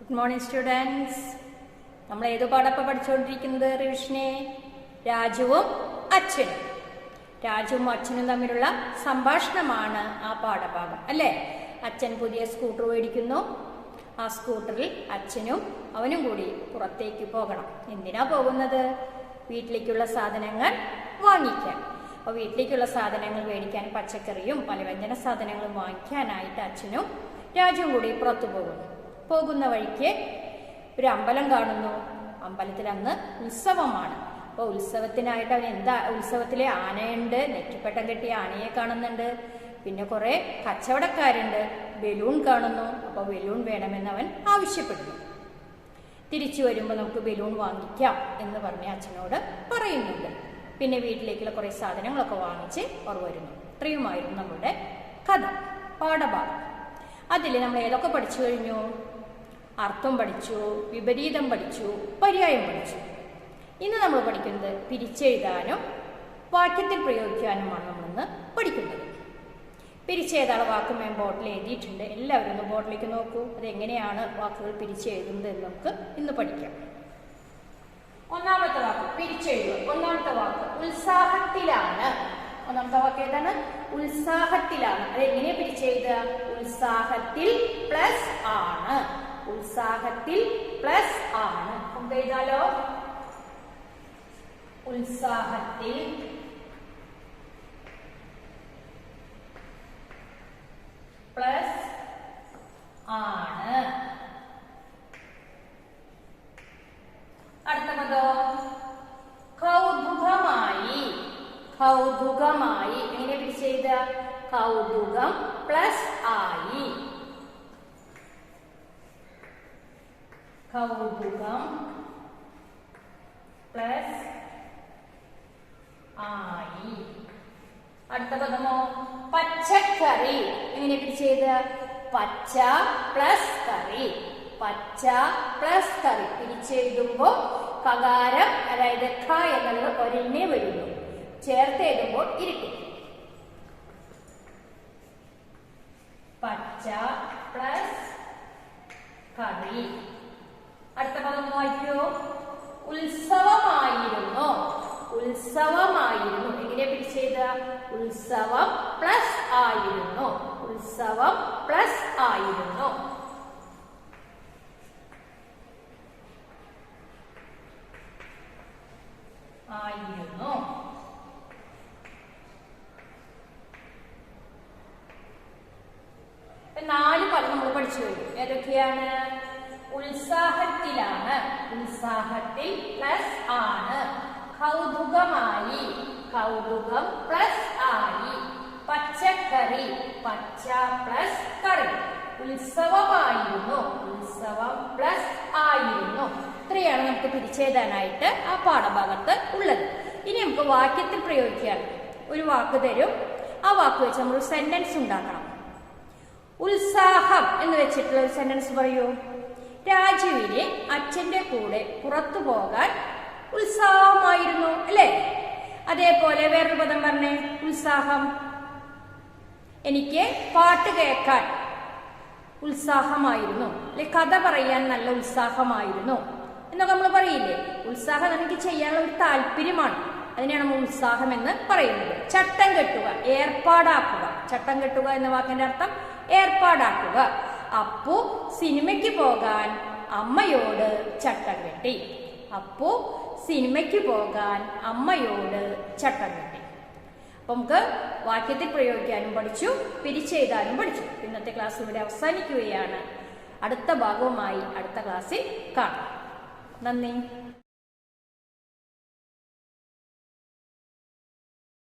Good morning students. നമ്മൾ ഏത് പാടപ്പം പഠിച്ചുകൊണ്ടിരിക്കുന്നത്? റിവിഷനെ രാജുവും അച്ഛനും. രാജുവും അച്ഛനും തമ്മിലുള്ള സംഭാഷണമാണ് ആ പാഠഭാഗം അല്ലേ. അച്ഛൻ പുതിയ സ്കൂട്ടർ മേടിക്കുന്നു. ആ സ്കൂട്ടറിൽ അച്ഛനും അവനും കൂടി പുറത്തേക്ക് പോകണം. എന്തിനാ പോകുന്നത്? വീട്ടിലേക്കുള്ള സാധനങ്ങൾ വാങ്ങിക്കാൻ. അപ്പോൾ വീട്ടിലേക്കുള്ള സാധനങ്ങൾ മേടിക്കാൻ, പച്ചക്കറിയും പലവ്യഞ്ജന സാധനങ്ങളും വാങ്ങിക്കാനായിട്ട് അച്ഛനും രാജുവും കൂടി പുറത്തു പോകുന്നു. പോകുന്ന വഴിക്ക് ഒരു അമ്പലം കാണുന്നു. അമ്പലത്തിൽ അന്ന് ഉത്സവമാണ്. അപ്പോൾ ഉത്സവത്തിനായിട്ട് അവൻ ഉത്സവത്തിലെ ആനയുണ്ട്, നെറ്റിപ്പട്ടം കെട്ടിയ ആനയെ കാണുന്നുണ്ട്. പിന്നെ കുറെ കച്ചവടക്കാരുണ്ട്, ബലൂൺ കാണുന്നു. അപ്പോൾ ബലൂൺ വേണമെന്ന് അവൻ ആവശ്യപ്പെടുന്നു. തിരിച്ചു വരുമ്പോൾ നമുക്ക് ബലൂൺ വാങ്ങിക്കാം എന്ന് പറഞ്ഞ് അച്ഛനോട് പറയുന്നുണ്ട്. പിന്നെ വീട്ടിലേക്കുള്ള കുറെ സാധനങ്ങളൊക്കെ വാങ്ങിച്ച് അവർ വരുന്നു. ഇത്രയുമായിരുന്നു നമ്മുടെ കഥ, പാഠഭാഗം. അതിൽ നമ്മൾ ഏതൊക്കെ പഠിച്ചു കഴിഞ്ഞു? അർത്ഥം പഠിച്ചു, വിപരീതം പഠിച്ചു, പര്യായം പഠിച്ചു. ഇന്ന് നമ്മൾ പഠിക്കുന്നത് പിരിച്ചെഴുതാനും വാക്യത്തിൽ പ്രയോഗിക്കാനുമാണ് നമ്മളിന്ന് പഠിക്കുന്നത്. പിരിച്ചെഴുതാനുള്ള വാക്ക് ഞാൻ ബോർഡിൽ എഴുതിയിട്ടുണ്ട്. എല്ലാവരും ഒന്ന് ബോർഡിലേക്ക് നോക്കൂ. അതെങ്ങനെയാണ് വാക്കുകൾ പിരിച്ചെഴുതുന്നത് എന്ന് നമുക്ക് ഇന്ന് പഠിക്കാം. ഒന്നാമത്തെ വാക്ക് പിരിച്ചെഴുതുക. ഒന്നാമത്തെ വാക്ക് ഉത്സാഹത്തിലാണ്. ഒന്നാമത്തെ വാക്ക് ഏതാണ്? ഉത്സാഹത്തിലാണ്. അതെങ്ങനെ പിരിച്ചെഴുതുക? ഉത്സാഹത്തിൽ പ്ലസ് ആണ്. ഉത്സാഹത്തിൽ പ്ലസ് ആണ്. നമുക്ക് എഴുതാലോ. ഉത്സാഹത്തിൽ പ്ലസ് ആണ്. അടുത്ത പദോ കൗതുകമായി. കൗതുകമായി എങ്ങനെ പിരിച്ചെഴുത? കൗതുകം പ്ലസ് ആയി. കൗതുകം പ്ലസ് ആയി. അടുത്ത പദമോ പച്ചക്കറി. എങ്ങനെ പിരിച്ചെഴുത? പച്ച പ്ലസ് കറി. പച്ച പ്ലസ് കറി. പിരിച്ചെഴുതുമ്പോ കകാരം, അതായത് ഖ എന്നുള്ളത് ഒരെണ്ണേ വരുന്നു. ചേർത്ത് എഴുതുമ്പോൾ ഇരിക്കും. പച്ച പ്ലസ് കറി. അടുത്ത പദം വായിക്കൂ. ഉത്സവമായിരുന്നു. ഉത്സവമായിരുന്നു. എങ്ങനെ പിരിച്ചെഴുത? ഉത്സവം പ്ലസ് ആയിരുന്നു. ഉത്സവം പ്ലസ് ആയിരുന്നു. ആയിരുന്നു. നാല് പദം നമ്മൾ പഠിച്ചു കഴിഞ്ഞു. ഏതൊക്കെയാണ്? ഉത്സാഹത്തിലാണ്. ഉത്സാഹത്തിൽ പ്ലസ് ആണ്. കൗതുകമായി. കൗതുകം പ്ലസ് ആയി. പച്ചക്കറി. പച്ച പ്ലസ് കറി. ഉത്സവമായിരുന്നു. ഉത്സവം പ്ലസ് ആയിരുന്നു. ഇത്രയാണ് നമുക്ക് പിരിച്ചെഴുതാനായിട്ട് ആ പാഠഭാഗത്ത് ഉള്ളത്. ഇനി നമുക്ക് വാക്യത്തിൽ പ്രയോഗിക്കാം. ഒരു വാക്ക് തരും. ആ വാക്ക് വെച്ച് നമ്മൾ സെന്റൻസ് ഉണ്ടാക്കണം. ഉത്സാഹം എന്ന് വെച്ചിട്ടുള്ള ഒരു സെന്റൻസ് പറയൂ. രാജുവിന് അച്ഛന്റെ കൂടെ പുറത്തു പോകാൻ ഉത്സാഹമായിരുന്നു അല്ലേ. അതേപോലെ വേറൊരു പദം പറഞ്ഞേ. ഉത്സാഹം. എനിക്ക് പാട്ട് കേൾക്കാൻ ഉത്സാഹമായിരുന്നു അല്ലെ. കഥ പറയാൻ നല്ല ഉത്സാഹമായിരുന്നു എന്നൊക്കെ നമ്മൾ പറയില്ലേ. ഉത്സാഹം എനിക്ക് ചെയ്യാനുള്ള ഒരു താല്പര്യമാണ്. അതിനെയാണ് നമ്മൾ ഉത്സാഹം എന്ന് പറയുന്നത്. ചട്ടം കെട്ടുക, ഏർപ്പാടാക്കുക. ചട്ടം കെട്ടുക എന്ന വാക്കിന്റെ അർത്ഥം ഏർപ്പാടാക്കുക. അപ്പു സിനിമയ്ക്ക് പോകാൻ അമ്മയോട് ചട്ടം കെട്ടി. അപ്പു സിനിമയ്ക്ക് പോകാൻ അമ്മയോട് ചട്ടം കെട്ടി. അപ്പൊ നമുക്ക് വാക്യത്തിൽ പ്രയോഗിക്കാനും പഠിച്ചു, പിരിച്ചെഴുതാനും പഠിച്ചു. ഇന്നത്തെ ക്ലാസ് ഇവിടെ അവസാനിക്കുകയാണ്. അടുത്ത ഭാഗവുമായി അടുത്ത ക്ലാസ്സിൽ കാണാം. നന്ദി.